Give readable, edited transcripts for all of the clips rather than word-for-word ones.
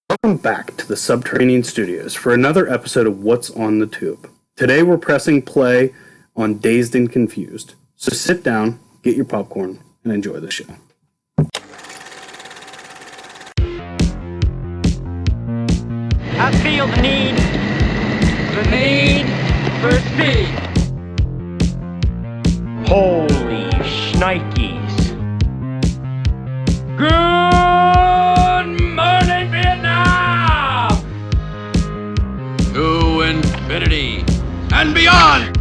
Welcome back to the Subterranean Studios for another episode of What's on the Tube. Today we're pressing play on Dazed and Confused. So sit down, get your popcorn, and enjoy the show. I feel the need for speed. Holy shnikes. Good morning, Vietnam! To infinity and beyond!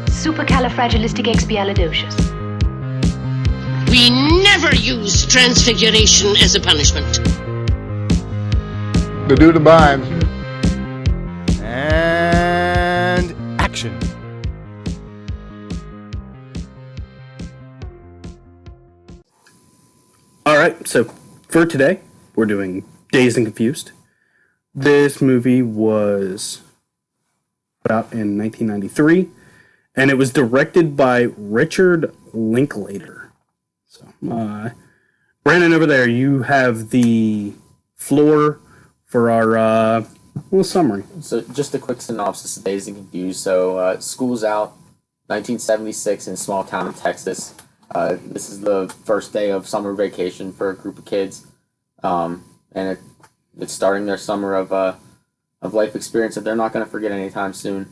Supercalifragilisticexpialidocious. We never use transfiguration as a punishment. To do the bind. And action. Alright, so for today, we're doing Dazed and Confused. This movie was put out in 1993, and it was directed by Richard Linklater. So, Brandon, over there, you have the floor for our little summary. So just a quick synopsis of Dazed and Confused. So school's out, 1976 in a small town in Texas. This is the first day of summer vacation for a group of kids, and it's starting their summer of life experience that they're not going to forget anytime soon.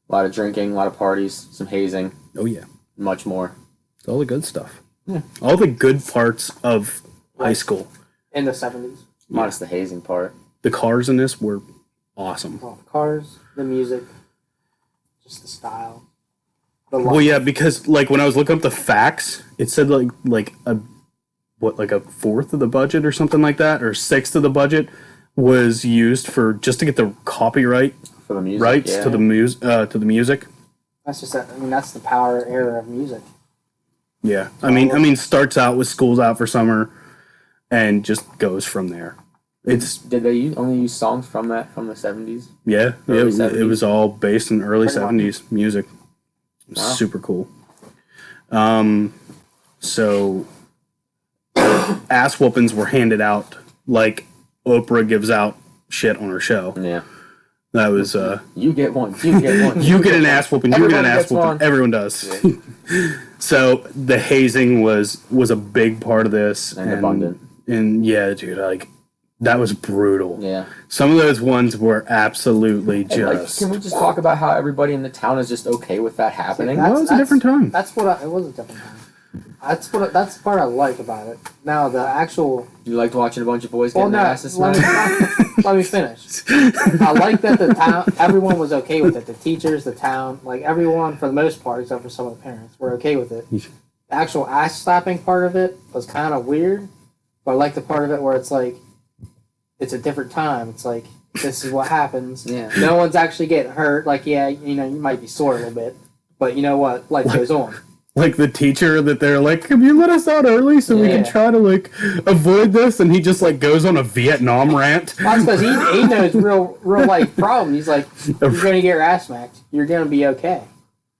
A lot of drinking, a lot of parties, some hazing. Oh yeah, much more. It's all the good stuff. Yeah, all the good parts of high school. In the 70s. Minus the hazing part. The cars in this were awesome. Oh, the cars, the music, just the style. Well, yeah, because like when I was looking up the facts, it said like a fourth of the budget or something like that, or a sixth of the budget was used for just to get the copyright for the music, rights to the music. That's just that's the power era of music. Yeah, I mean, starts out with School's Out for Summer, and just goes from there. Did they only use songs from the 70s? Yeah, it was all based in early Pretty much. 70s music. Wow. Super cool. So ass whoopings were handed out like Oprah gives out shit on her show. Yeah. That was you get one. You get one. you get an ass whooping. You get an ass whooping. One. Everyone does. Yeah. So the hazing was a big part of this, and abundant. And yeah, dude, like that was brutal. Yeah. Some of those ones were absolutely just. Can we just talk about how everybody in the town is just okay with that happening? Well, it was a different time. That's what it was a different time. That's the part I like about it. Now the actual. You liked watching a bunch of boys getting their asses smacked? Let me finish. I like that the town, everyone was okay with it. The teachers, the town, like everyone for the most part, except for some of the parents, were okay with it. The actual ass slapping part of it was kind of weird, but I like the part of it where it's like, it's a different time. It's like, this is what happens. Yeah. No one's actually getting hurt. Like, yeah, you might be sore a little bit, but you know what? Life goes on. Like the teacher that they're like, can you let us out early so we can try to like avoid this? And he just like goes on a Vietnam rant. Well, that's because he knows real life problem. He's like, you're going to get your ass smacked. You're going to be okay.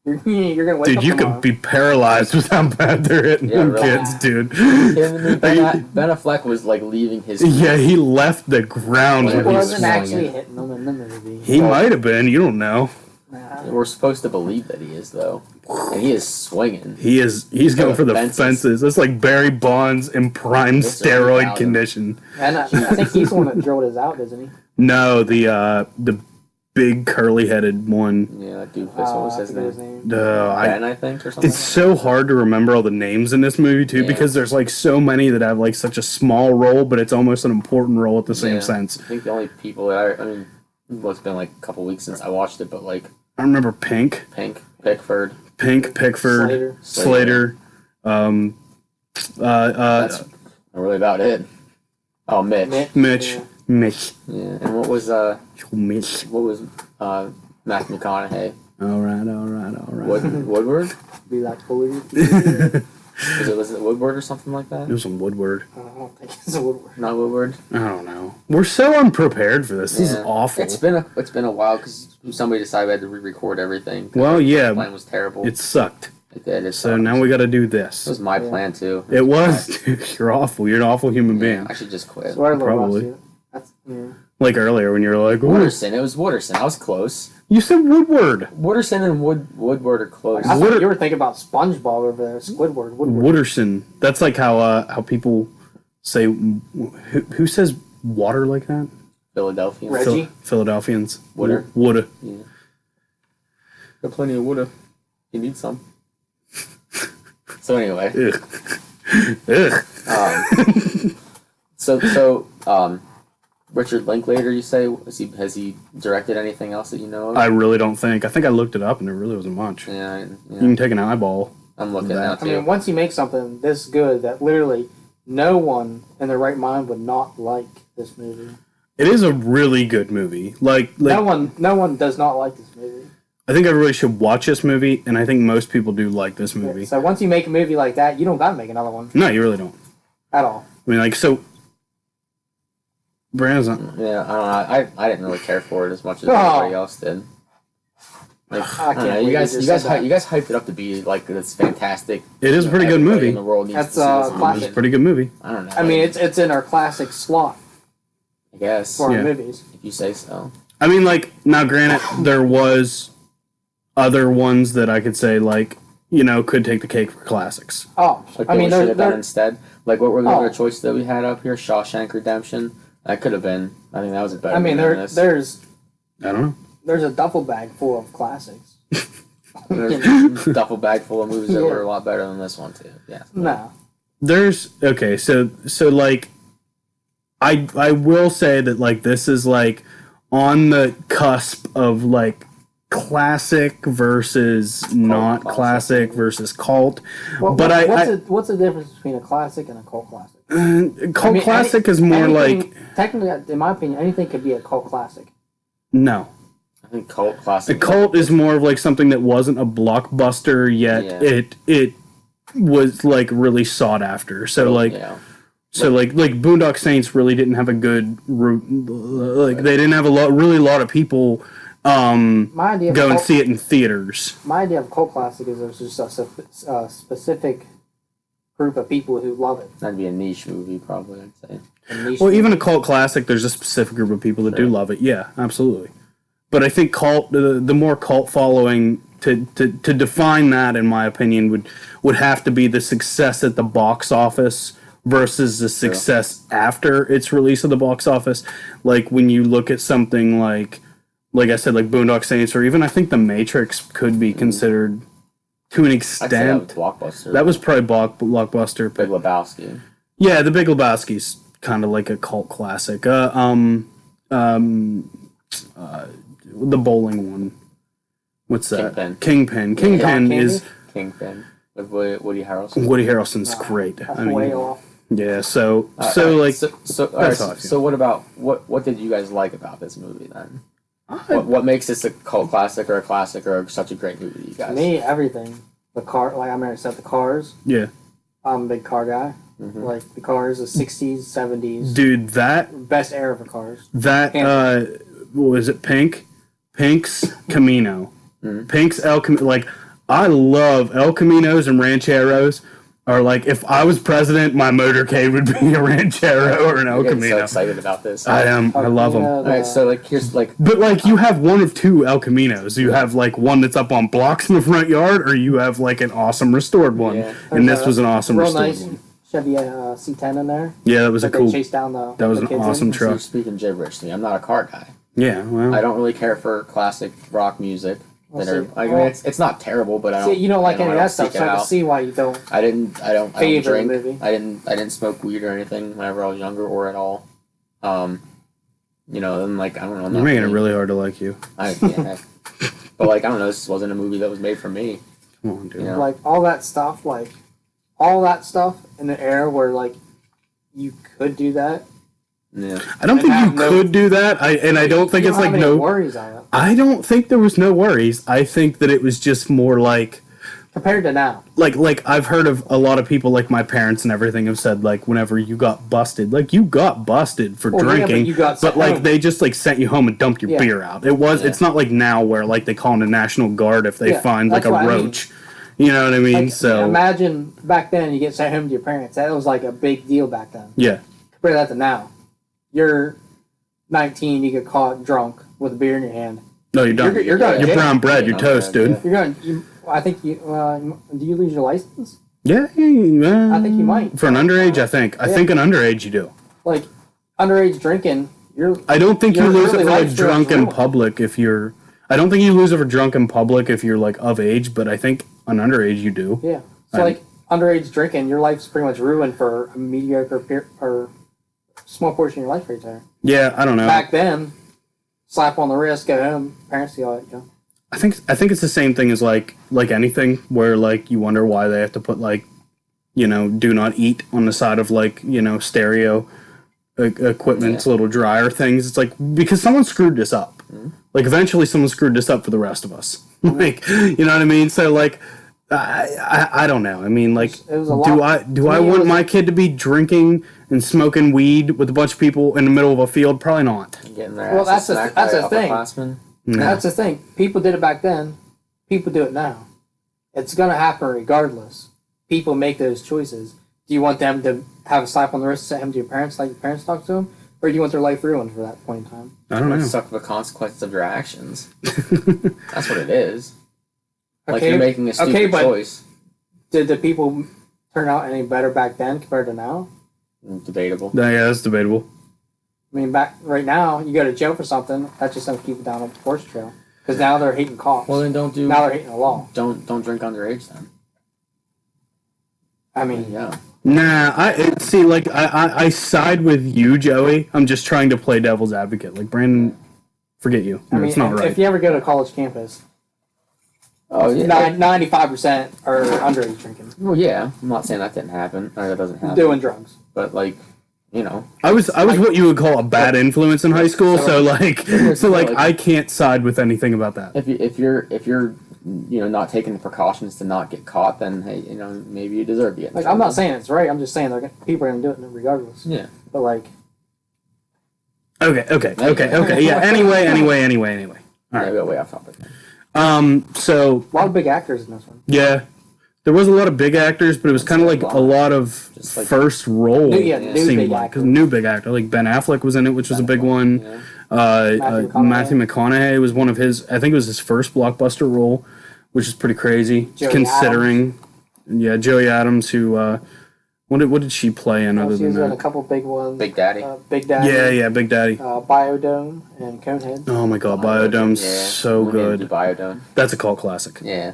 You're going to wake dude, up you tomorrow. could be paralyzed with how bad they're hitting them kids, dude. Ben Affleck was like leaving his. Yeah, he left the ground. He when he wasn't swung actually it. hitting them in the movie. He might have been. You don't know. Nah. We're supposed to believe that he is, though. And he is swinging. He's going for the fences. It's like Barry Bonds in prime steroid condition. And I think he's the one that drilled his out, isn't he? No, the big curly headed one. Yeah, that doofus. What was his name? Ben, I think, or something. It's so hard to remember all the names in this movie too, because there's like so many that have like such a small role, but it's almost an important role at the same sense. I think the only people that I mean, it's been like a couple weeks since I watched it, but like I remember Pink, Pickford, Slater. That's really about it. Oh, Mitch. Mitch. Yeah, and what was Mitch. What was Matthew McConaughey? All right. Woodward? Be like Woodward. Was it Woodward or something like that? It was a Woodward. I don't think it's a Woodward. Not Woodward. I don't know. We're so unprepared for this. This is awful. It's been a while because somebody decided we had to re-record everything. Well, yeah. The plan was terrible. It sucked. It did. So now we got to do this. It was my plan too. It was. Dude, you're awful. You're an awful human being. I should just quit. Swear to Probably. Lord, that's, Like earlier when you were like, "Ooh." Wooderson. It was Wooderson. I was close. You said Woodward. Wooderson and Woodward are close. I thought you were thinking about SpongeBob over there. Squidward. Woodward. Wooderson. That's like how people say. Who says water like that? Philadelphia. Reggie? Philadelphians. Wooder. Woulda. Yeah. Got plenty of woulda. You need some. So anyway. Ugh. Richard Linklater, you say, has he directed anything else that you know of? I really don't think. I think I looked it up and there really wasn't much. Yeah. You can take an eyeball. I'm looking now I too. mean, once you make something this good that literally no one in their right mind would not like this movie. It is a really good movie. Like no one does not like this movie. I think everybody should watch this movie, and I think most people do like this movie. So once you make a movie like that, you don't gotta make another one No, you really don't. at all. I mean, like, so Brandon's not. Yeah, I don't know. I didn't really care for it as much as everybody else did. Like, I I don't know. can't You believe guys, you you just guys, said that. you guys hyped it up to be like this fantastic. It is a pretty good everybody movie. In the world needs That's, to see this classic. It's a pretty good movie. I don't know. I mean, it's in our classic slot I guess for Yeah. our movies. if you say so. I mean, like, now granted, there was other ones that I could say, like, could take the cake for classics. Oh, Like I mean, should have done they're instead. Like what were the Oh. other choices that we had up here? Shawshank Redemption. That could have been. I think that was a better. I mean, movie than this. I don't know. there's a duffel bag full of classics. There's a duffel bag full of movies that Yeah. were a lot better than this one too. Yeah. No, Okay, so like, I will say that, like, this is, like, on the cusp of, like, classic versus not classic versus cult. what's the difference between a classic and a cult classic? Cult I mean, classic is more anything- like, technically, in my opinion, anything could be a cult classic. no. I think cult A classic. cult is more of like something that wasn't a blockbuster yet. Yeah. It was like really sought after. So like Yeah. like Boondock Saints really didn't have a good route. Like they didn't have a lot of people My idea of go and cult, see it in theaters. my idea of cult classic is there's just a specific group of people who love it. That'd be a niche movie, probably. I'd say. A niche Well, even a movie. cult classic, there's a specific group of people that do love it. Yeah, absolutely. But I think the more cult following to define that, in my opinion, would have to be the success at the box office versus the success after its release at the box office. Like when you look at something like I said, like Boondock Saints, or even I think The Matrix could be considered to an I'd say that was extent. Blockbuster. That was probably blockbuster. Big But Lebowski. yeah, The Big Lebowski's kind of like a cult classic. The bowling one. What's that? Kingpin. Kingpin Candy? is Kingpin with Woody Harrelson. Woody Harrelson's great. That's I mean, way off. yeah. So All right, like so all that's right, how I feel. so what about what did you guys like about this movie then? What makes this a cult classic or a classic or such a great movie to you To guys? me, everything. The car, like I already said, the cars. yeah, I'm a big car guy. Mm-hmm. Like the cars, the '60s, '70s, dude, that best era for cars. what was it? Pink's Camino. Mm-hmm. Pink's El Camino. Like, I love El Caminos and Rancheros. Or like, if I was president, my motorcade would be a Ranchero or an El I'm getting so Camino. excited about this. I am. I love them. All right, so like here's like But like, you have one of two El Caminos. You have like one that's up on blocks in the front yard, or you have like an awesome restored one. Yeah. And this was an awesome real restored nice one. Chevy C10 in there. Yeah, that was a That cool. they chase down the. That was the an kids awesome in. truck. you're speaking gibberish to me. I'm not a car guy. Yeah, well, I don't really care for classic rock music. Well, That are, see, I mean, well- it's not terrible, but I don't. See, you don't like any of that stuff, seek so it I can out. see why you don't. I don't Favorite drink. movie. I didn't smoke weed or anything whenever I was younger or at all. And like I don't know. I'm you're not making it really hard to like you. Yeah. But like I don't know. This wasn't a movie that was made for me. Come on, dude. Yeah. Like all that stuff in the era where like you could do that. Yeah. I don't And think you have no- could do that. I don't think You it's don't like have any no. worries on it I don't think there was no worries. I think that it was just more like compared to now. I've heard of a lot of people, like my parents and everything, have said like whenever you got busted, like you got busted for Well, yeah, but drinking, you got but sent like home. they just like sent you home and dumped your Yeah. beer out. It's not like now where like they call in the National Guard if they Yeah, find like that's a what I mean. roach. You know what I mean? Like, So imagine back then you get sent home to your parents. That was like a big deal back then. yeah, Compare that to now. You're 19, you get caught drunk with a beer in your hand. No, you're done. You're done. You're brown bread. You're toast, dude. You're going. I think you. Do you lose your license? Yeah, I think you might. For an underage, I think. I think an underage you do. Like underage drinking, I don't think you You're lose it really for like life drunk in ruined. public if you're. I don't think you lose it for drunk in public if you're like of age, but I think an underage you do. Yeah. So like underage drinking, your life's pretty much ruined for a mediocre or small portion of your life right there. Yeah, I don't know. Back then, slap on the wrist, go home. Parents see all that. Go. I think it's the same thing as like anything where like you wonder why they have to put like, do not eat on the side of like, stereo equipment's little dryer things. It's like because someone screwed this up. Like eventually someone screwed this up for the rest of us. Like, you know what I mean? So like I don't know. I mean, like, It was a lot. do I want my kid to be drinking and smoking weed with a bunch of people in the middle of a field? Probably not. Getting their Well, asses that's smacked by the thing. upperclassmen. No. That's the thing. People did it back then. People do it now. It's gonna happen regardless. People make those choices. Do you want them to have a slap on the wrist, send him to your parents, like your parents talk to them, or do you want their life ruined for that point in time? I don't know. Suck the consequences of your actions. That's what it is. Like Okay, you're making a stupid but choice. did the people turn out any better back then compared to now? Debatable. Yeah, that's debatable. I mean, right now, you go to jail for something, that's just going to keep it down a horse trail. Because now they're hating cops. Well, then don't now they're hating the law. Don't drink underage then. I mean, Yeah. Nah, I side with you, Joey. I'm just trying to play devil's advocate. Like Brandon, forget you. I No, mean, it's not right. if you ever go to a college campus, Oh yeah. 95% are underage drinking, Well, yeah. I'm not saying that didn't happen or that doesn't happen. doing drugs. But like, I was what you would call a bad influence in high school. So like- I can't side with anything about that. if you're not taking the precautions to not get caught, then hey, maybe you deserve to get. In Like, I'm not trouble. saying it's right. I'm just saying people are going to do it regardless. Yeah. But like, Okay. Yeah. Anyway. All right, we got way off topic. So a lot of big actors in this one. yeah, there was a lot of big actors, but it was kind of like a lot of Just like- first role. New big like actors. new big actor, like Ben Affleck was in it, which was a big one. Yeah. Matthew McConaughey was one of his. I think it was his first blockbuster role, which is pretty crazy Joey considering. Yeah, Joey Adams, who what did she play in other She than was in a that? couple big ones. Big Daddy. Big Daddy. Yeah, Big Daddy. Biodome and Conehead. Oh my God, Biodome's Yeah. so We need to good. do Biodome. That's a cult classic. Yeah.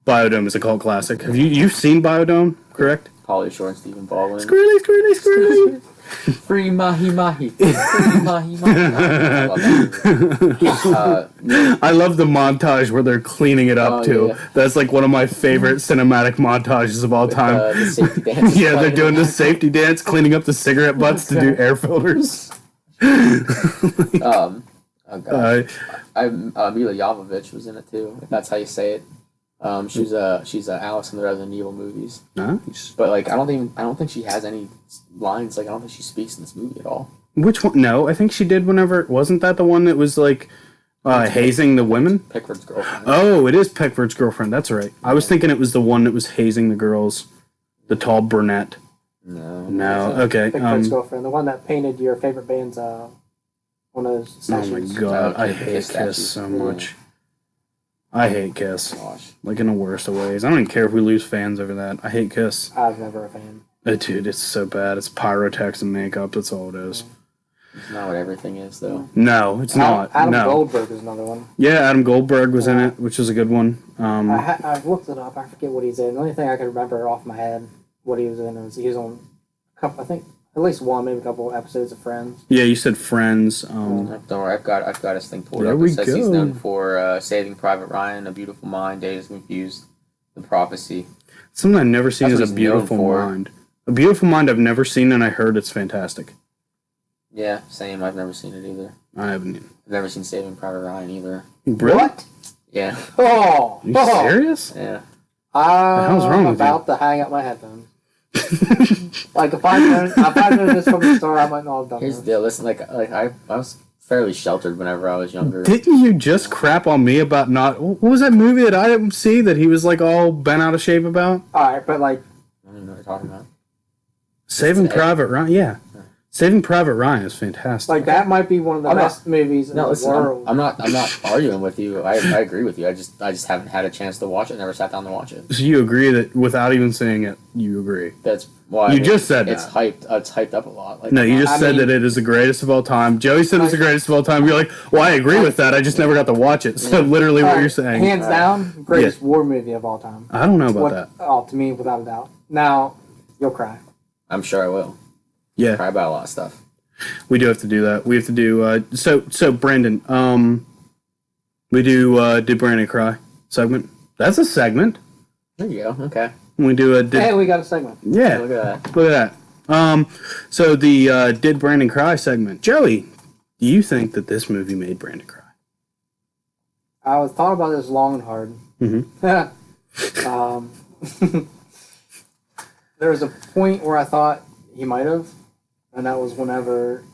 Biodome is a cult classic. Have you've seen Biodome? Correct. Pauly Shore and Stephen Baldwin. Squirrely. Free mahi mahi. Free mahi mahi. I love that movie. I love the montage where they're cleaning it up Oh, too. yeah. That's like one of my favorite cinematic montages of all time. The safety dance. Yeah, they're doing the safety dance, cleaning up the cigarette butts to do air filters. Oh god. Mila Jovovich was in it too. If that's how you say it. She's Alice in the Resident Evil movies. Nice. But like, I don't think she has any lines. Like, I don't think she speaks in this movie at all. Which one? No, I think she did. Whenever wasn't that the one that was like hazing the women? Pickford's girlfriend. Oh, it is Pickford's girlfriend. That's right. I was thinking it was the one that was hazing the girls, the tall brunette. No. No, okay. Pickford's girlfriend, the one that painted your favorite band's one of those Oh my statues. God, I Okay, hate Kiss Kiss statues. so Yeah. much. I hate Kiss, Gosh. like in the worst of ways. I don't even care if we lose fans over that. I hate Kiss. I was never a fan. Dude, it's so bad. It's pyrotechs and makeup. That's all it is. It's not what everything is, though. No, it's not. Adam No. Goldberg is another one. Yeah, Adam Goldberg was in it, which is a good one. I've looked it up. I forget what he's in. The only thing I can remember off my head what he was in is he was on a couple. I think at least one, maybe a couple episodes of Friends. Yeah, you said Friends. Don't worry, I've got his thing pulled There up. we It says he's go. known for Saving Private Ryan, A Beautiful Mind, Dazed and Confused, The Prophecy. Something I've never seen That's is what A he's known Beautiful for. Mind. A Beautiful Mind I've never seen, and I heard it's fantastic. Yeah, same. I've never seen it either. I haven't. I've never seen Saving Private Ryan either. Really? What? Yeah, Oh, Are you serious? yeah. hell's wrong I'm with you? about to hang up my headphones. Like if I know this from the store, I might not have done Here's this. the deal. Listen, I was fairly sheltered whenever I was younger. Didn't you just crap on me about not? What was that movie that I didn't see that he was like all bent out of shape about? All right, but like I don't even know what you're talking about. Saving Ed. Private Ryan. Yeah. Saving Private Ryan is fantastic. Like that might be one of the best movies in the world. I'm not arguing with you. I agree with you. I just haven't had a chance to watch it. Never sat down to watch it. So you agree that without even saying it, you agree? That's why you just said it's that. hyped. It's hyped up a lot. Like, No, you just said that it is the greatest of all time. Joey said it's the greatest of all time. You're like, well, I agree with that. I just never got to watch it. So literally, what you're saying, hands down, greatest war movie of all time. I don't know about that. Oh, to me, without a doubt. Now, you'll cry. I'm sure I will. Yeah, cry about a lot of stuff. We do have to do that. We have to do so Brandon, we do did Brandon cry segment? That's a segment. There you go. Okay. We do a hey, we got a segment. Yeah. Look at that. Look at that. So the did Brandon cry segment. Joey, do you think that this movie made Brandon cry? I was thought about this long and hard. There was a point where I thought he might have, and that was whenever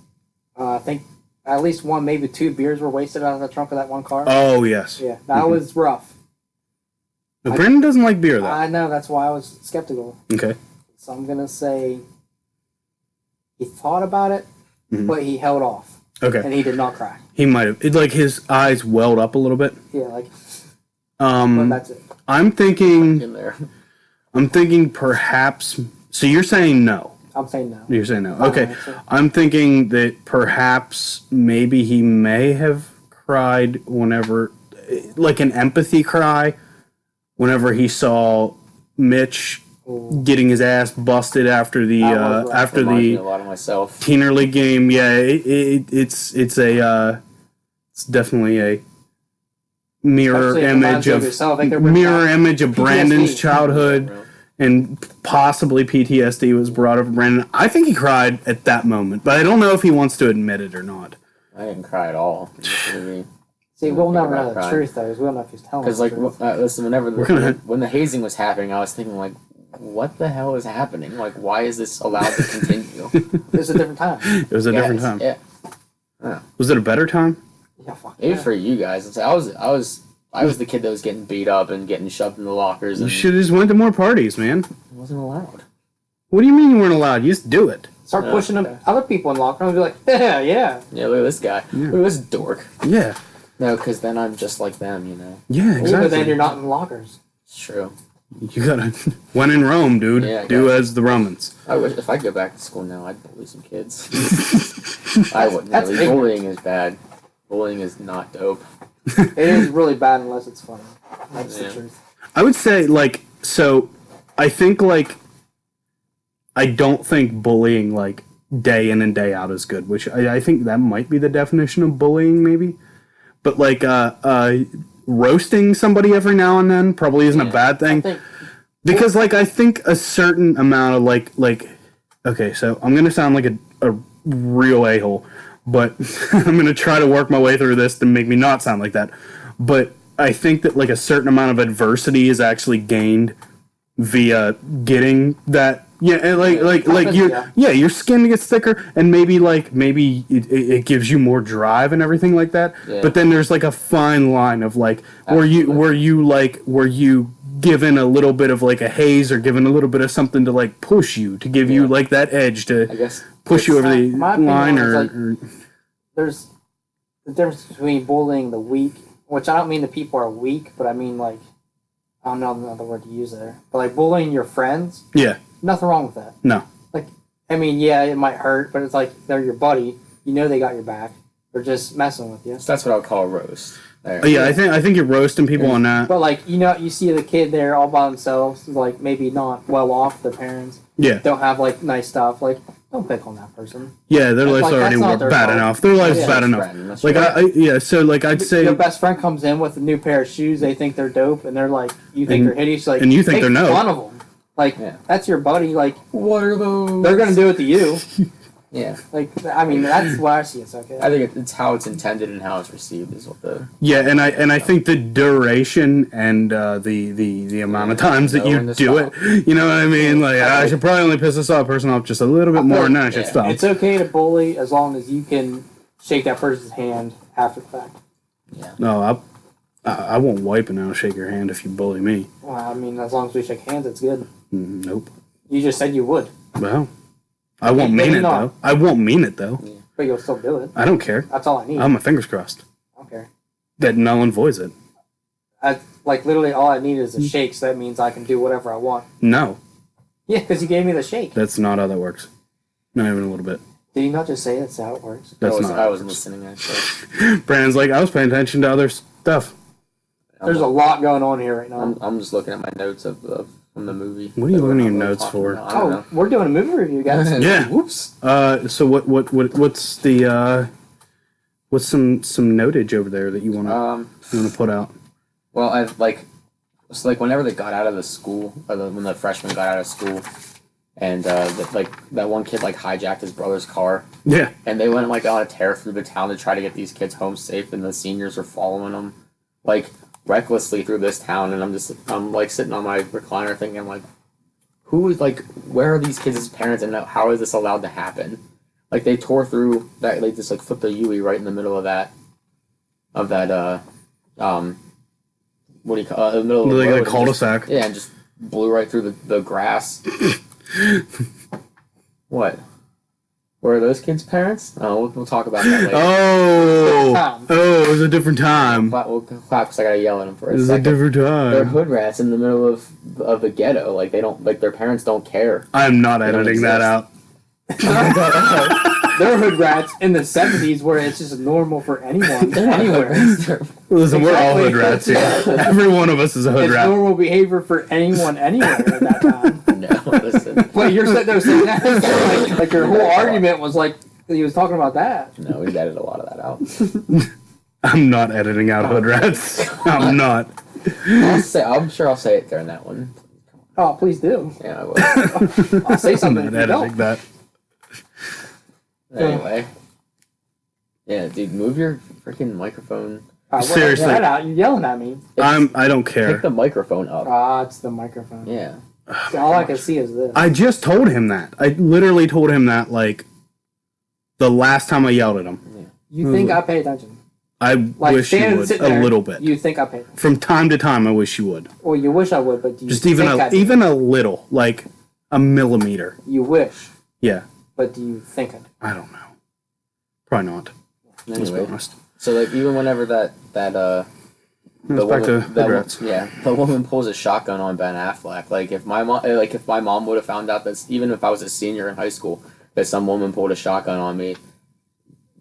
I think at least one, maybe two beers were wasted out of the trunk of that one car. Oh yes. Yeah, that was rough. But Brandon doesn't like beer though. I know, that's why I was skeptical. Okay. So I'm gonna say he thought about it, but he held off. Okay. And he did not cry. He might have. It like his eyes welled up a little bit. Yeah, like. But that's it. I'm thinking. In there. I'm thinking perhaps. So you're saying no. I'm saying no. You're saying no. Okay. I'm thinking that perhaps maybe he may have cried whenever, like an empathy cry, whenever he saw Mitch getting his ass busted after the a lot of myself. Teener League game. Yeah, it's definitely a mirror image of Brandon's childhood. And possibly PTSD was brought up for Brandon. I think he cried at that moment, but I don't know if he wants to admit it or not. I didn't cry at all. See, we'll never know the truth, though, because we don't know if he's telling us. Because, like, listen, when the hazing was happening, I was thinking, like, what the hell is happening? Like, why is this allowed to continue? It was a different time. It was a different time. Yeah. Was it a better time? Yeah, fuck. Maybe for you guys. I was the kid that was getting beat up and getting shoved in the lockers. And You should have just went to more parties, man. I wasn't allowed. What do you mean you weren't allowed? You just do it. Start pushing them, other people in locker rooms, be like, yeah. Yeah, look at this guy. Look at this dork. Yeah. No, because then I'm just like them, you know. Yeah, exactly. But then you're not in lockers. It's true. You gotta. When in Rome, dude, do as the Romans. I wish if I could go back to school now, I'd bully some kids. I wouldn't. That's Really. Bullying is bad. Bullying is not dope. It is really bad unless it's funny. That's the truth. I would say, like, so, I think, like, I don't think bullying, like, day in and day out is good, which I think that might be the definition of bullying, maybe. But, like, roasting somebody every now and then probably isn't a bad thing. Because, like, I think a certain amount of, like, okay, so I'm going to sound like a real a-hole, but I'm going to try to work my way through this to make me not sound like that. But I think that, like, a certain amount of adversity is actually gained via getting that. Yeah, your skin gets thicker, and maybe it gives you more drive and everything like that. Yeah. But then there's like a fine line of like were you given a little bit of like a haze or given a little bit of something to like push you to give you like that edge to push you over the line or there's the difference between bullying the weak, which I don't mean the people are weak, but I mean like I don't know another word to use there, but like bullying your friends. Yeah. Nothing wrong with that. No. Like, I mean, yeah, it might hurt, but it's like they're your buddy. You know they got your back. They're just messing with you. So that's what I would call a roast. There. Yeah, I think you're roasting people on that. But like, you know, you see the kid there all by themselves, like maybe not well off. Their parents. Yeah. Don't have like nice stuff. Like, don't pick on that person. Yeah, their life's already bad enough. Their life's bad enough. Like so like I'd say your best friend comes in with a new pair of shoes. They think they're dope, and they're like, you think they're hideous. Like, and you think they're no. Fun of them. Like, that's your buddy. Like, what are those? They're going to do it to you. Yeah. Like, I mean, that's why I see it. Okay. I think it's how it's intended and how it's received is what the... Yeah, and I think the duration and the amount of times that you do it, you know what I mean? Like, I should probably only piss this person off just a little bit more, and then I should stop. It's okay to bully as long as you can shake that person's hand after the fact. Yeah. No, I won't wipe and I'll shake your hand if you bully me. Well, I mean, as long as we shake hands, it's good. Nope. You just said you would. Well, I won't mean Maybe it, not. though. I won't mean it, though. But you'll still do it. I don't care. That's all I need. I have my fingers crossed. I don't care. That null and voids it. Like, literally, all I need is a shake, so that means I can do whatever I want. No, Yeah, because you gave me the shake. that's not how that works. Not even a little bit. Did you not just say that's how it works? That's not. I wasn't listening, actually. Brandon's like, I was paying attention to other stuff. There's a lot going on here right now. I'm just looking at my notes from the movie. What are you that we're looking at not your really notes talking for? about. I don't know. We're doing a movie review, guys. Yeah. Whoops. So what's the what's some notage over there that you wanna put out? Well, it's like whenever they got out of the school, when the freshmen got out of school, and that one kid like hijacked his brother's car, Yeah. and they went like on a tear through the town to try to get these kids home safe, and the seniors were following them, like recklessly through this town, and I'm like sitting on my recliner thinking like, where are these kids' parents, and how is this allowed to happen? Like they tore through that, they just like flipped a Yui right in the middle of that what do you call the middle of the Like road, a cul-de-sac. yeah, and just blew right through the grass. What? Where are those kids' parents? Oh, we'll talk about that later. It was a different time. We'll clap because I gotta yell at them for It a was a second. different They're time. hood rats in the middle of the ghetto. Like they don't their parents don't care. I'm not don't editing that exist. out. They're hood rats in the 70s where it's just normal for anyone, anywhere. Listen, we're all Exactly. hood rats here. Every one of us is a hood It's rat. normal behavior for anyone, anywhere at that time. No, listen. Wait, you're sitting there saying that? like your whole argument was like, he was talking about that. No, we've edited a lot of that out. I'm not editing out hood rats. I'm not. I'm sure I'll say it during that one. Oh, please do. Yeah, I will. I'll say I'm something not if you editing don't. that. Anyway. Yeah, dude, move your freaking microphone. Seriously. That out. You're yelling at me. I don't Pick care. the microphone up. It's the microphone. Yeah. All I can see is this. I just told him that. I literally told him that like the last time I yelled at him. You think I pay attention? I Like wish you standing would sitting a there, little bit. You think I pay attention? From time to time, I wish you would. Well, you wish I would, but do you Just think I do? even a little, like a millimeter. You wish, Yeah, but do you think I do? I don't know. Probably not. Let's be Anyway. honest. So like even whenever the Let's back to hood rats. the woman pulls a shotgun on Ben Affleck. Like if my mom would have found out that even if I was a senior in high school that some woman pulled a shotgun on me,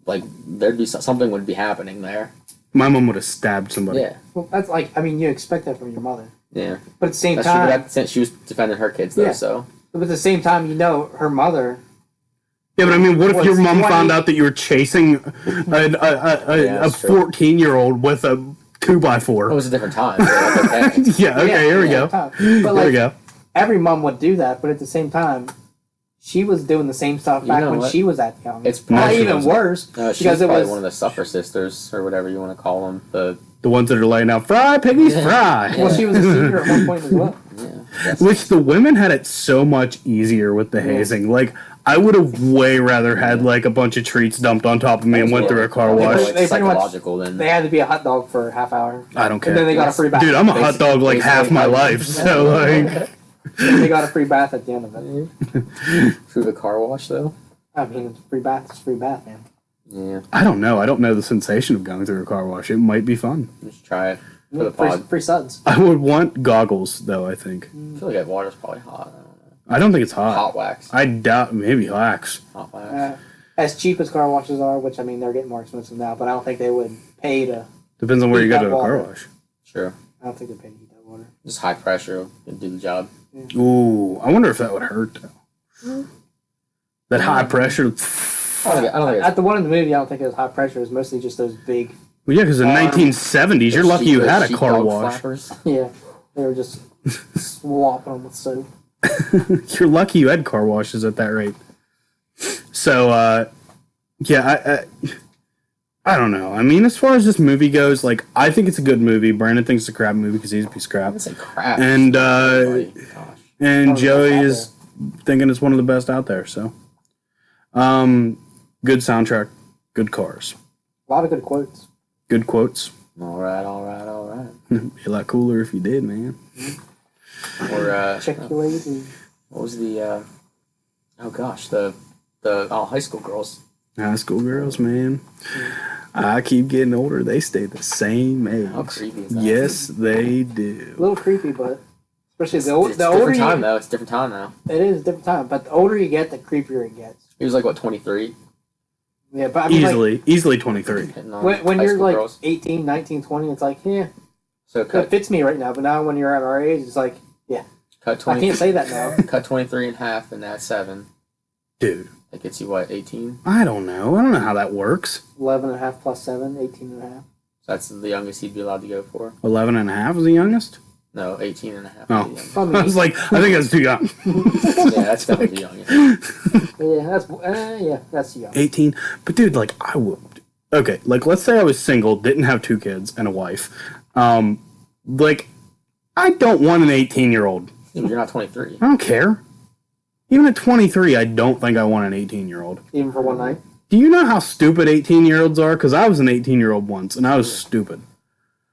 like there'd be something would be happening there. My mom would have stabbed somebody. Yeah, Well, that's like, I mean, you expect that from your mother, yeah. but at the same That's true. time, But she was defending her kids though, Yeah. so but at the same time, you know, her mother. Yeah, but I mean, what if your What's mom 20 found out that you were chasing a that's true. 14-year-old with a 2x4? it was a different time. So like, okay. Yeah, okay, here we yeah, go. But There we like, go. every mom would do that, but at the same time, she was doing the same stuff back know when what? she was that young. It's not No, she even wasn't. worse No, she's because it probably was. one of the Suffer Sisters or whatever you want to call them. The ones that are laying out, fry, piggies, fry. Well, she was a senior at one point as well. Which the women had it so much easier with the hazing. Like, I would have way rather had, like, a bunch of treats dumped on top of me and went through a car More wash. like They pretty much- psychological than They had to be a hot dog for a half hour. I don't care. And then they got a free bath. Dude, I'm a hot dog, like, basically half my how- life. So, like, They got a free bath at the end of it. through the car wash though. I mean, it's free bath. It's free bath, man. Yeah, I don't know. I don't know the sensation of going through a car wash. It might be fun. just try it for the Free, pod. free suds. I would want goggles, though, I think. I feel like that water's probably hot. I don't know. I don't think it's hot. Hot wax. I doubt, maybe wax. Hot wax. As cheap as car washes are, which I mean they're getting more expensive now, but I don't think they would pay to. Depends on where you Heat go that to a car water. wash. Sure. I don't think they pay to heat that water. Just high pressure and do the job. Ooh, I wonder if that would hurt, though. That high pressure. I don't think At the one in the movie, I don't think it was high pressure. It was mostly just those big. Well, yeah, because in Arm. 1970s, you're lucky you had a car sheepdog wash. flappers. Yeah, they were just swapping them with soap. You're lucky you had car washes at that rate. So, yeah, I don't know. I mean, as far as this movie goes, like, I think it's a good movie. Brandon thinks it's a crap movie because he's a piece of crap. It's like crap. And, Gosh. and Oh, Joey that's out is thinking it's one of the best out there, so. Good soundtrack, good cars, A lot of good quotes. good quotes. All right. Be a lot cooler if you did, man. Or Check your lady. what was the? Oh gosh, the the high school girls. High school girls, man. I keep getting older. They stay the same age. How creepy is that? Yes, they A do. little creepy, but especially It's the older different you time though. It's different time now. it is a different time. But the older you get, the creepier it gets. He was like what 23. Yeah, but I mean, Easily 23. Hitting on when high you're school like girls. 18, 19, 20, it's like, yeah, So it cut fits me right now. But now when you're at our age, it's like, cut I 20. can't say that now. Cut 23 in half, and that's 7. Dude, That gets you what 18. I don't know. I don't know how that works. 11 and a half plus 7, 18 and a half. So that's the youngest he'd be allowed to go for. 11 and a half is the youngest? No, 18 and a half. Oh. Is the youngest. I was like, I think that's too young. Yeah, that's definitely the youngest. Yeah, that's young. 18. But dude, like, I would. Okay, like, let's say I was single, didn't have 2 kids and a wife. Like, I don't want an 18-year-old. Yeah, but you're not 23. I don't care. Even at 23, I don't think I want an 18-year-old. Even for one night. Do you know how stupid 18-year-olds are? Because I was an 18-year-old once, and I was stupid.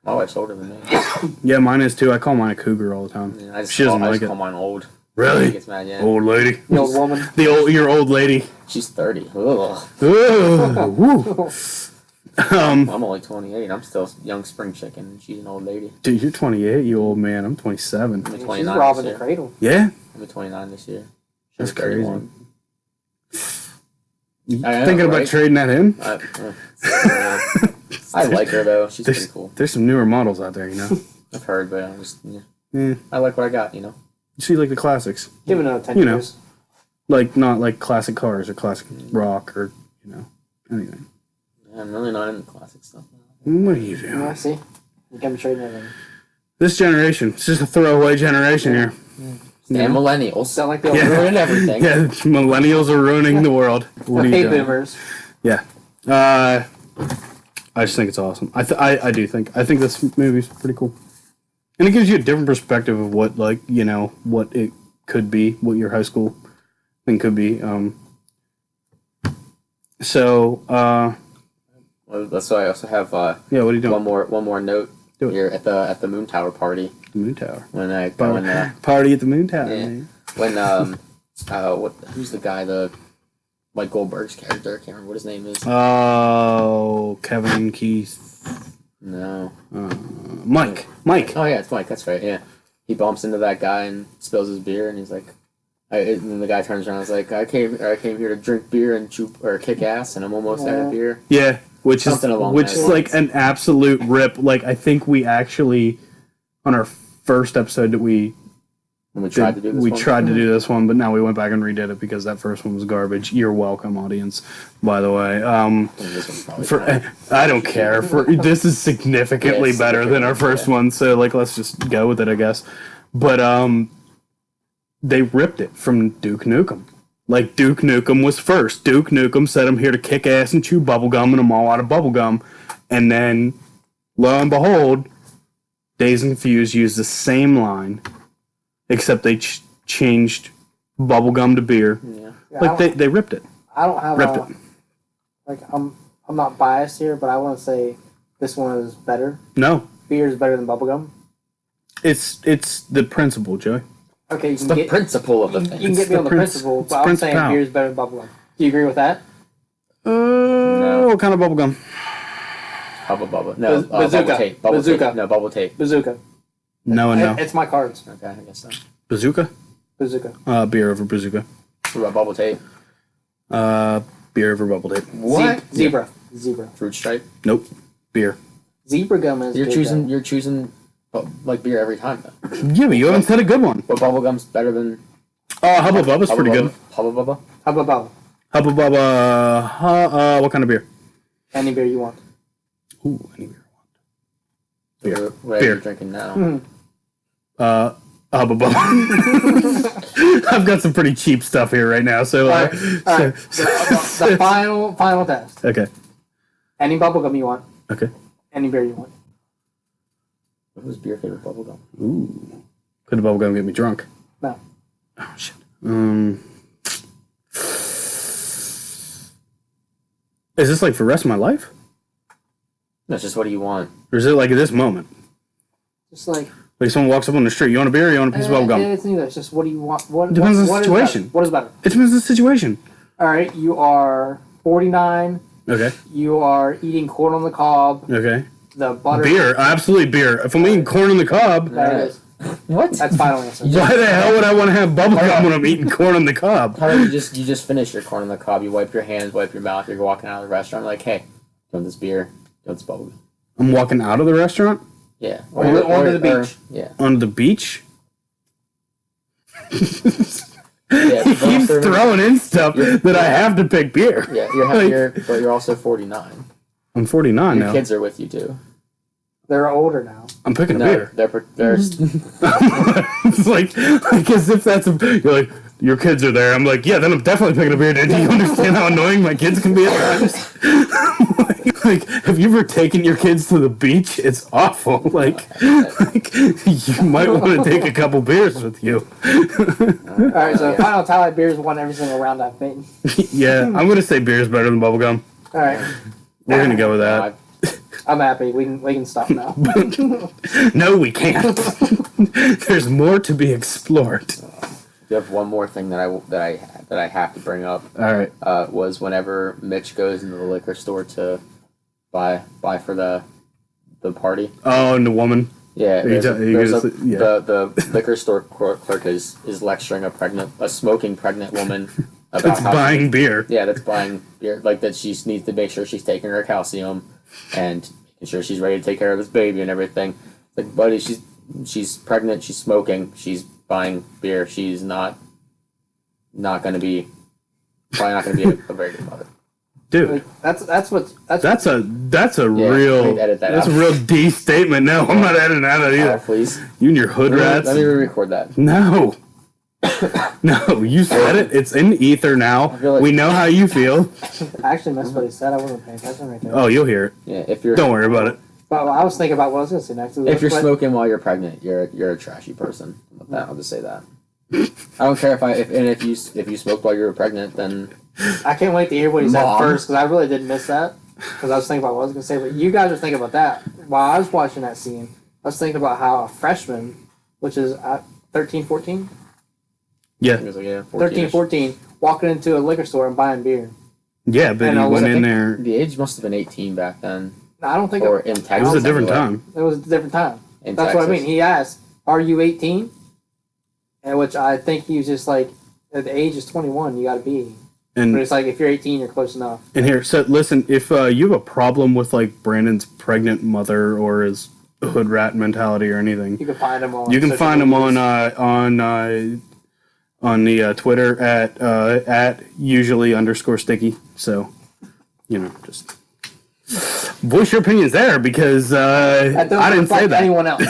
My wife's older than me. Yeah, mine is too. I call mine a cougar all the time. Yeah, I just, She doesn't call, I like just it. call mine old. Really? She gets mad, yeah. Old lady. The old woman. Your old lady. She's 30. Ugh. Ooh, woo. I'm only 28. I'm still a young spring chicken, and she's an old lady. Dude, you're 28, you old man. I'm 27. I'm She's 29 robbing this the year. cradle. Yeah? I'm 29 this year. That's She's 31. You I know, thinking about right? trading that in? I like her though. She's pretty cool. There's some newer models out there, you know? I've heard, but I'm just Yeah. I like what I got. You know. You see, like, the classics. Give it another 10 You know. years. Like, not like classic cars or classic rock or, you know, anything. Yeah, I'm really not into classic stuff. What are you Yeah, doing? see? You can trade everything. This generation, it's just a throwaway generation here. And millennials. Sound like the old Yeah. Ruining everything. Yeah, millennials are ruining the world. What are you Hey, doing? boomers. Yeah. I just think it's awesome. I think this movie's pretty cool. And it gives you a different perspective of what, like, you know, what it could be, what your high school thing could be. Well, that's why I also have Yeah, what are you doing? one more note Do it. here at the Moon Tower party The Moon Tower. when I Party at the Moon Tower, Yeah. man. who's the guy, the Mike Goldberg's character? I can't remember what his name is. Oh, Kevin Keith. No. Mike. Oh yeah, it's Mike. That's right. Yeah, he bumps into that guy and spills his beer, and he's like, and then the guy turns around and is like, I came here to drink beer and kick ass, and I'm almost out of beer. Yeah, which Something along is those like lines. an absolute rip. Like, I think we actually, on our first episode that we When we tried to do this one. tried to do this one, but now we went back and redid it because that first one was garbage. You're welcome, audience, by the way. This one's probably For fine. I don't care. This is significantly Yeah, it's better than our first one, so like let's just go with it, I guess. But they ripped it from Duke Nukem. Like, Duke Nukem was first. Duke Nukem said, I'm here to kick ass and chew bubblegum, and I'm all out of bubblegum. And then, lo and behold, Dazed and Confused used the same line, except they changed bubblegum to beer. Yeah. Yeah, Like, they ripped it. I don't have Ripped a, it. like I'm not biased here, but I want to say this one is better. No. Beer is better than bubblegum. It's the principle, Joey. Okay, you can The get principle of the you thing. can get me the on the princ- principle, it's but I'm saying principal. beer is better than bubblegum. Do you agree with that? What kind of bubblegum? Hubba Bubba. No, Bazooka. Bubble Tape. Bubble Bazooka. Tape. No, Bubble Tape. Bazooka. No and no. It's my cards. Okay, I guess so. Bazooka? Bazooka. Beer over bazooka. What about Bubble Tape? Beer over bubble tape. What? Zebra. Zebra. Fruit Stripe? Nope. Beer. Zebra gum is You're good, choosing though. you're choosing like beer every time though. Yeah, but you haven't said a good one. But bubblegum's better than Hubba Bubba's pretty good. Hubba Bubba? Hubba Bubba. Hubba Bubba. What kind of beer? Any beer you want. Ooh, any beer. Beer. What are Beer. you drinking now? Hubba Bubba. I've got some pretty cheap stuff here right now, so. All right. The final test. Okay. Any bubble gum you want. Okay. Any beer you want. What was your favorite bubblegum? Ooh. Could the bubble gum get me drunk? No. Oh shit. Is this like for the rest of my life, No, it's just what do you want? or is it like at this moment? Just like Like someone walks up on the street, you want a beer or you want a piece of bubble gum? It's neither. It's just what do you want? What Depends on the what situation. Is better? What is better? It depends on the situation. All right, you are 49. Okay. You are eating corn on the cob. Okay. The butter. Beer. Absolutely beer. If I'm eating corn on the cob, That is. What? That's final answer. why the hell would I want to have bubble gum when I'm eating corn on the cob? How about you just finish your corn on the cob? You wipe your hands, wipe your mouth. You're walking out of the restaurant. Like, hey, do you want this beer? Do you want this bubble? I'm walking out of the restaurant Yeah. Onto the beach. Yeah. onto the beach. Yeah. He keeps throwing in stuff that I have to pick beer. Yeah. But you're also 49. I'm 49 Your now. kids are with you too. They're older now. I'm picking a No, beer. they're It's like as if that's you're like, your kids are there. I'm like, yeah, then I'm definitely picking a beer. Do you understand how annoying my kids can be at times? like, have you ever taken your kids to the beach? It's awful. Like you might want to take a couple beers with you. All right, so final tally, beers won every single round I've been. Yeah, I'm gonna say beer's better than bubblegum. All right, We're gonna go with that. I'm happy. We can stop now. No, we can't. There's more to be explored. You have one more thing that I have to bring up. All right. Was whenever Mitch goes into the liquor store to buy for the party. Oh, and the woman. Yeah, Yeah. the liquor store clerk is lecturing a smoking pregnant woman about That's how buying beer. Yeah, that's buying beer. Like that, she needs to make sure she's taking her calcium and making sure she's ready to take care of this baby and everything. Like, buddy, she's pregnant. She's smoking. She's buying beer. She's probably not going to be a very good mother. Dude, Like, that's that's a Yeah, real please edit that that's out. a real D statement. No, I'm not editing that out either. Please. You and your hood rats. Let me re-record that. No. No, you said it. It's in ether now. feel like- We know how you feel. I actually missed what he said. I wasn't paying attention right there. Oh, you'll hear it. Yeah, if you're Don't worry about it. But I was thinking about what I was going to say next. If you're But- smoking while you're pregnant, you're a trashy person. I'll just say that. I don't care if you smoked while you were pregnant, then I can't wait to hear what he said Mom. first, because I really did miss that. Because I was thinking about what I was going to say, but you guys are thinking about that. While I was watching that scene, I was thinking about how a freshman, which is at 13, 14? Yeah. it was like, yeah, 13, 14-ish. 14, walking into a liquor store and buying beer. Yeah, but And he I was went in thinking- there. The age must have been 18 back then, I don't think or in Texas. It was a different anyway. time. it was a different time. In That's what I Texas. mean. He asked, "Are you 18?" And which I think he was just like, at the age is 21, you got to be. But And it's like, if you're 18, you're close enough. and here, so listen, if you have a problem with like Brandon's pregnant mother or his hood rat mentality or anything, You can find him on. you can social find him medias. on the Twitter at usually_sticky. So, just voice your opinions there because That doesn't I didn't say reflect that. anyone else.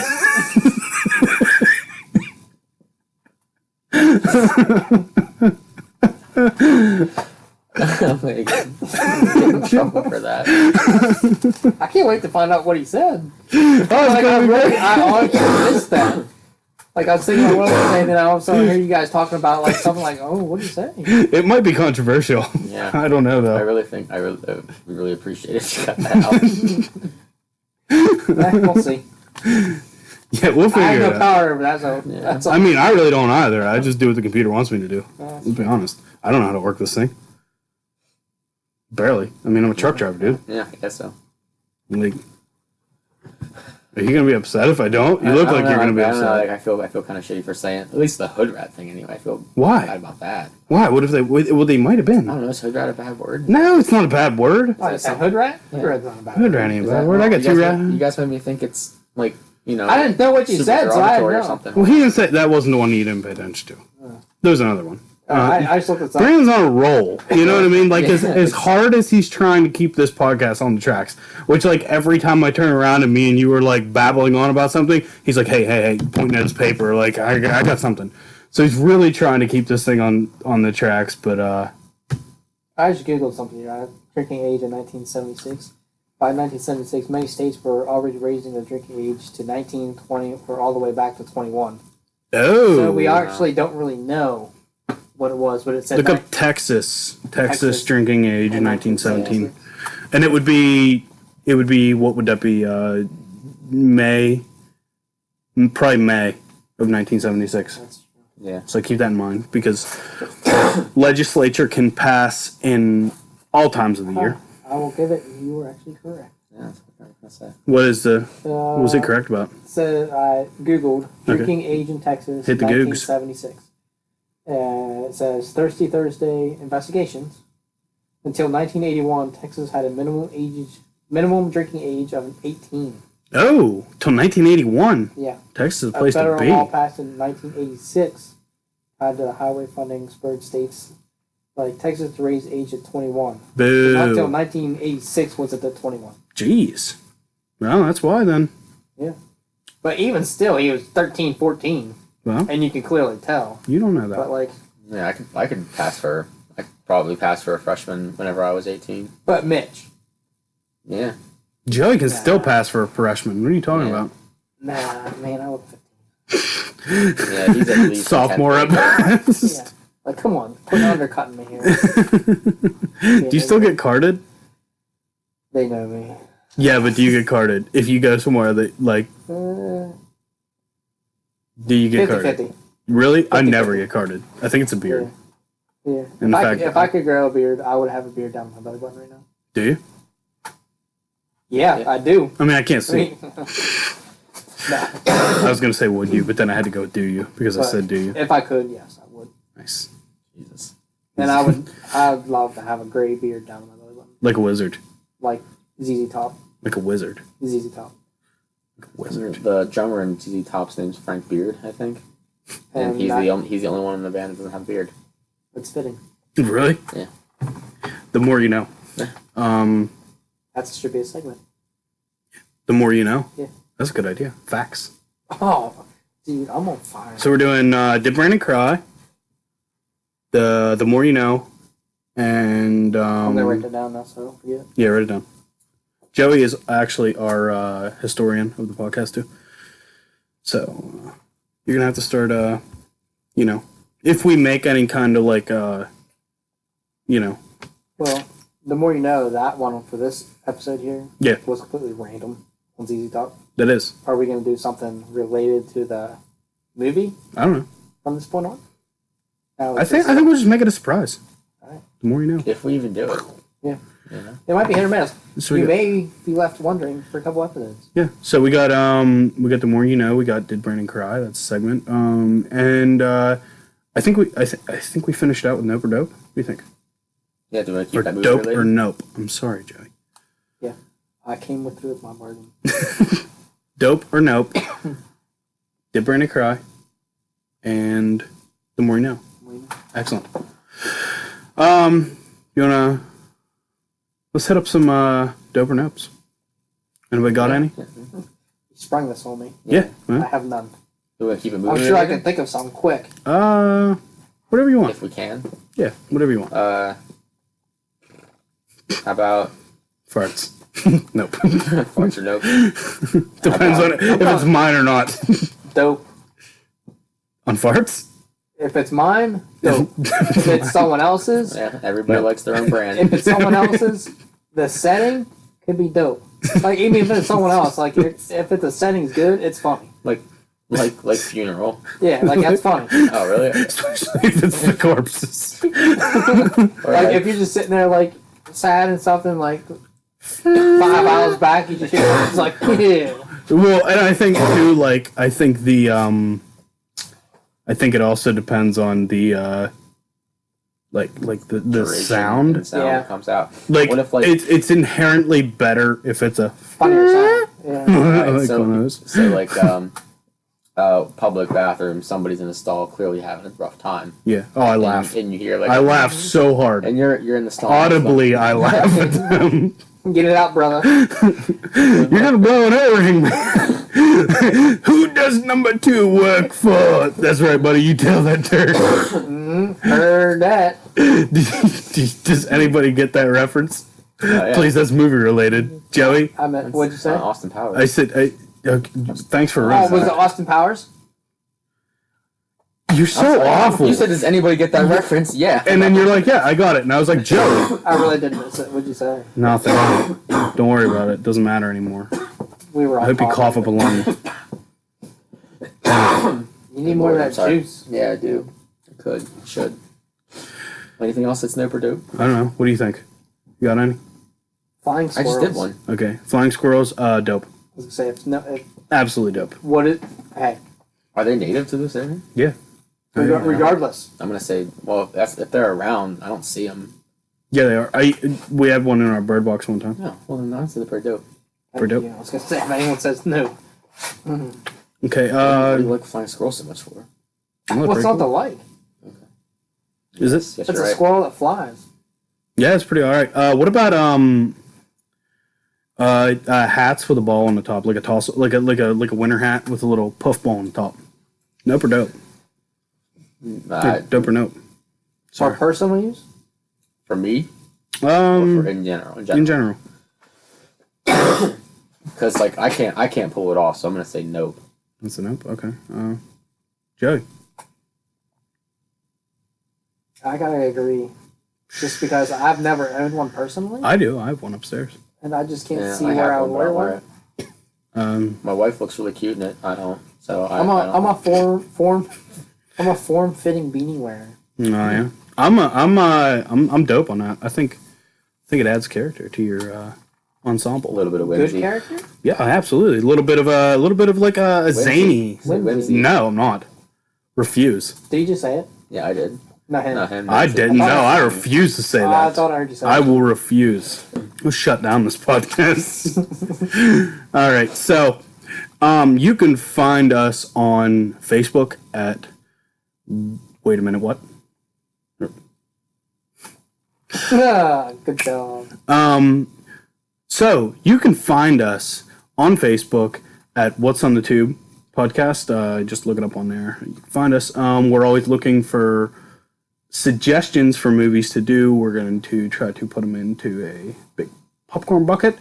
I'm like, get in trouble for that. I can't wait to find out what he said. Oh, it's Like, gonna be great. I honestly missed that. Like, I was thinking about what I was saying, and all of a sudden I hear you guys talking about like something like, "Oh, what did you say?" It might be controversial. Yeah. I don't know I though. we really appreciate it. If you got that out. We'll see. Yeah, we'll I figure have it no out. power over that, so Yeah. that's all. I mean, I really don't either. I just do what the computer wants me to do. Let's be honest. I don't know how to work this thing. Barely. I mean, I'm a truck driver, dude. Yeah, I guess so. Like, are you gonna be upset if I don't? You look I don't like know, you're gonna be I don't know, upset. like, I feel kind of shitty for saying it. At least the hood rat thing, anyway. I feel bad Why? about that. Why? What if they? Well, they might have I been. don't know. Is hood rat a bad word? No, it's not a bad word. Oh, you said hood rat? Yeah. Hood rat's not about Hood it. rat ain't a Is bad that- word. I got you two guys rat. You guys made me think it's like, I didn't know what you super said, so I didn't derogatory or know. something. Well, he didn't say that wasn't the one you didn't pay attention to. There was another one. I just looked at something. Brandon's on a roll. You know what I mean? Like, Yeah. as hard as he's trying to keep this podcast on the tracks, which, like, every time I turn around and me and you were, like, babbling on about something, he's like, hey, pointing at his paper, like, I got something. So he's really trying to keep this thing on the tracks, but, I just googled something here. Drinking age in 1976. By 1976, many states were already raising the drinking age to 19, 20, or all the way back to 21. oh. So we actually don't really know what it was, but it said Look up Texas Texas. drinking age in In 1917. And it would be, what would that be, May, probably May of 1976. That's Yeah. So keep that in mind because legislature can pass in all times of the year. I will give it. You were actually correct. Yeah, that's what I was gonna say. What is the? What was it correct about? So I googled drinking age in Texas, Hit the Googs. 1976. It says Thirsty Thursday investigations. Until 1981, Texas had a minimum drinking age of 18. Oh, till 1981. Yeah. Texas is a A place to federal be. law passed in 1986 had the highway funding spurred states like Texas to raise age at 21. Not until Boo. 1986 was it at 21. Jeez. Well, that's why then. Yeah. But even still, he was 13, 14. Well, And you can clearly tell. you don't know But that. like, Yeah, I could pass for. I could probably pass for a freshman whenever I was 18. but Mitch. Yeah. Joey can still pass for a freshman. What are you talking Yeah. about? Nah, man, I look 15. Yeah, he's at least Sophomore at 10th grade. best. Yeah. Like, come on. Quit undercutting me here. Do you still get carded? They know me. Yeah, but do you get carded? If you go somewhere that, like, Uh, do you get 50 carded? 50. Really? I 50-50. never get carded. I think it's a Yeah. beard. Yeah. In fact- If I could grow a beard, I would have a beard down my belly button right now. Do you? Yeah, I do. I mean, I can't I see. mean, nah. I was going to say would you, but then I had to go do you because I But said do you. If I could, yes, I would. Nice. Jesus. And I'd love to have a gray beard down my belly button. Like a wizard. Like ZZ Top. Like a wizard. ZZ Top. Like a wizard. The drummer in ZZ Top's name's Frank Beard, I think. And he's the only one in the band that doesn't have a beard. It's fitting. Really? Yeah. The more you know. Yeah. That should be a segment. The more you know. Yeah. That's a good idea. Facts. Oh, dude, I'm on fire. So we're doing Did Brandon Cry? The More You Know. And I'm going to write that down now so I don't forget. yeah, write it down. Joey is actually our historian of the podcast too. So you're gonna have to start if we make any kind of like Well, the more you know, that one for this episode here Yeah. was completely random on ZZ Top. that is. Are we going to do something related to the movie I don't know. from this point on? No, I think we'll just make it a surprise. Alright. The more you know. If we even do it. Yeah. You know? It might be hit or miss. So we You got- may be left wondering for a couple episodes. Yeah. So we got the More You Know. We got Did Brandon Cry? That's a segment. And I think we finished out with Nope or Dope. What do you think? Yeah, do we want to keep Or that movie Dope related? or Nope? I'm sorry, Joey. Yeah. I came through with my bargain. Dope or Nope? Did Brandon Cry? And The More You Know. Excellent. You wanna let's hit up some Dope or Nopes. Anybody got any? You sprung this on me. Yeah. I have none. Do we want to keep it I'm moving? sure I related? can think of some quick. Whatever you want. If we can. Yeah, whatever you want. How about Farts. Nope. farts or nope? Depends on if it's mine or not. Dope. On farts? If it's mine, dope. If it's someone else's, Yeah, everybody likes their own brand. if it's someone else's, the setting could be dope. Like even if it's someone else, like if the setting's good, it's funny. like funeral. Yeah, like that's funny. Oh, really? Especially if it's the corpses. Or Like if you're just sitting there like sad and something like 5 hours back, you just hear it's like yeah. Well, and I think too, like I think it also depends on the like the duration sound. and sound Yeah. that comes out. Like, What if, like- it's inherently better if it's a Funnier sound. Yeah. Alright, like so, one of those. so like public bathroom, somebody's in a stall clearly having a rough time. Yeah. Oh, I laugh. And you hear like I laugh so hard. and you're in the stall. Audibly, I laugh at them. Get it out, brother. You're gonna blow an O-ring, man. Who does number 2 work for? That's right, buddy. You tell that turd. Heard that. Does anybody get that reference? Yeah. Please, that's movie related. Joey, I meant, what'd you say? Austin Powers. I said, thanks for Oh, raising was it that. Austin Powers? You're so awful. You said, does anybody get that reference? Yeah. And then you're like, yeah, I got it. And I was like, Joey. I really did miss it. What'd you say? Nothing. Don't worry about it. Doesn't matter anymore. We were. I hope you cough up a lung. You need more of I'm that sorry. juice. Yeah, I do. I could. Should. Anything else that's no Purdue? I don't know. What do you think? You got any? Flying I squirrels. just did one. Okay. Flying squirrels, dope. I was gonna say if Absolutely dope. what it. Hey, Are they native to this area? Yeah. regardless, I'm gonna say, well, if they're around, I don't see them. Yeah, they are. We had one in our bird box one time. No, well, then honestly, they're pretty dope. Purdue. Yeah, I was gonna say if anyone says no, Okay. What do you like flying squirrels so much for? what's not to like? Is it? Yes, It's you're a right. squirrel that flies. Yeah, it's pretty alright. What about hats with a ball on the top, like a toss, like a winter hat with a little puff ball on the top? Nope or dope? Dope or nope? For personal use, For me, or for In in general? general. Because like I can't pull it off, so I'm gonna say nope. That's a nope. Okay. Joey. I gotta agree. Just because I've never owned one personally, I do. I have one upstairs. and I just can't Yeah, see I where I have would one, but I wear don't wear one. it. My wife looks really cute in it. I don't. So I'm a form fitting beanie wearer. Oh yeah. I'm dope on that. I think it adds character to your ensemble. a little bit of Good whimsy. character. Yeah, absolutely. A little bit of like a zany. Whimsy. No, I'm not. Refuse. Did you just say it? Yeah, I did. Not him. Not him. I didn't. No, I refuse to say I that. thought I heard you say I that. will refuse. We'll shut down this podcast. All right. So, you can find us on Facebook at. Wait a minute. What? Good job. So you can find us on Facebook at What's on the Tube podcast. Just look it up on there. You can find us. We're always looking for suggestions for movies to do. We're going to try to put them into a big popcorn bucket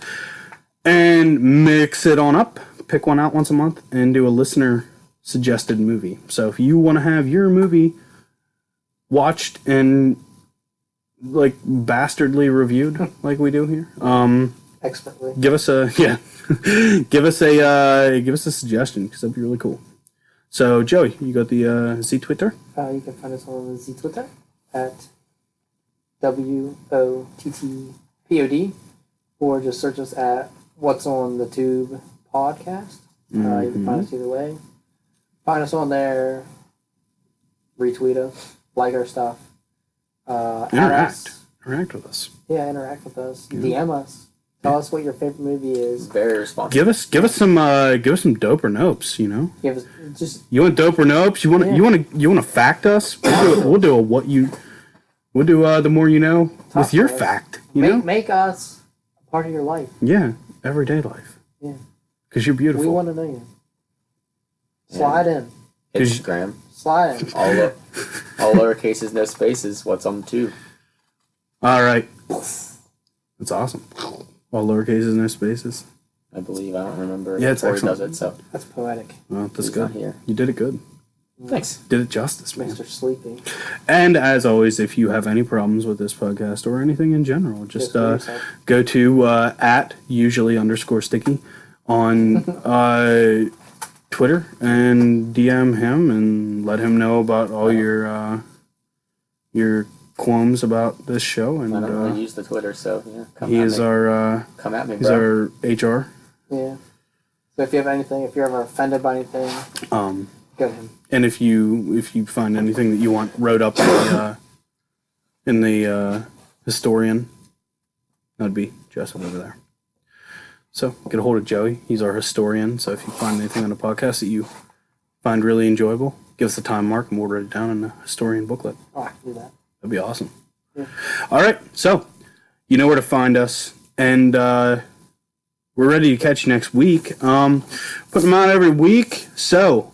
and mix it on up. Pick one out once a month and do a listener suggested movie. So if you want to have your movie watched and like bastardly reviewed like we do here, Expertly. give us a give us a suggestion because that'd be really cool. So Joey, you got the Z Twitter? You can find us on the Twitter at WOTTPOD, or just search us at What's on the Tube podcast. You can find us either way. Find us on there, retweet us, like our stuff, add us. Interact with us. Yeah, interact with us. DM us. Tell us what your favorite movie is. Very responsible. Give us some dope or nopes. You know, Give us just you want dope or nopes? You want to fact us? We'll do a what you. We'll do the more you know with your boys. fact. You know, make us a part of your life. yeah, everyday life. Yeah. Because you're beautiful. We want to know you. Slide in. Instagram. Slide in. All lowercases, no spaces. What's on the tube? All right, that's awesome. All lowercases, no spaces. I believe. I don't remember. Yeah, it's before he excellent. does it. So That's poetic. Well, that's he's good. not here. You did it good. Thanks. Did it justice, man. Mr. Sleepy. And as always, if you have any problems with this podcast or anything in general, just do yourself. go to at usually_sticky on Twitter and DM him and let him know about all your qualms about this show. And I don't really use the Twitter, so yeah. he is our Come at me, he's bro. our HR. Yeah. So if you have anything, if you're ever offended by anything, go to him. And if you find anything that you want wrote up in the historian, that'd be Joseph over there. So get a hold of Joey. He's our historian. So if you find anything on the podcast that you find really enjoyable, give us the time mark and we'll write it down in the historian booklet. Oh, I can do that. That'd be awesome. Yeah. All right. So you know where to find us. And we're ready to catch you next week. Put them out every week. So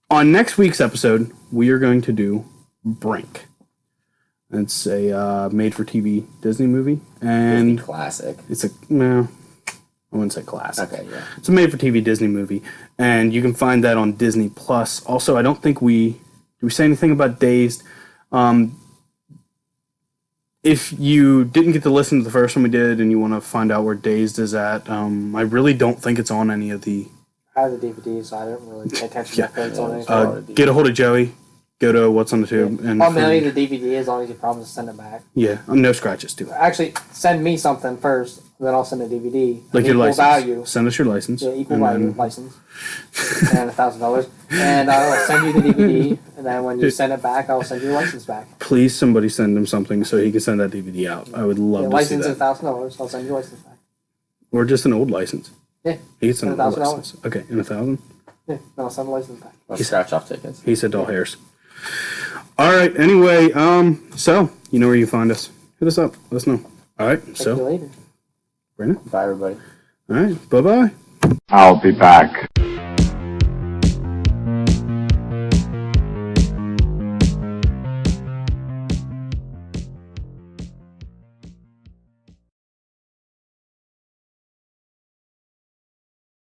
on next week's episode, we are going to do Brink. It's a made-for-TV Disney movie, and Classic. it's I wouldn't say classic. Okay, yeah. It's a made-for-TV Disney movie, and you can find that on Disney Plus. Also, I don't think did we say anything about Dazed. If you didn't get to listen to the first one we did, and you want to find out where Dazed is at, I really don't think it's on any of the I have the DVD, so I didn't really pay attention to notes on anything. Get a hold of Joey. Go to What's on the Tube. And I'll mail you the DVD as long as you promise to send it back. Yeah, no scratches too. Actually, send me something first, then I'll send a DVD. Like your equal license. value. Send us your license. Yeah, equal and value then- license. And $1,000. And I'll send you the DVD, and then when you send it back, I'll send you your license back. Please, somebody send him something so he can send that DVD out. I would love Yeah, to see license is that. $1,000. I'll send you your license back. Or just an old license. Yeah. He can send And an old $1,000. license. Okay, and 1,000. Yeah, then I'll send the license back. Or scratch off tickets. He said all hairs. All right. Anyway, so you know where you find us. Hit us up. Let us know. All right. Talk to you So, later. Brandon. Bye, everybody. All right. Bye bye. I'll be back.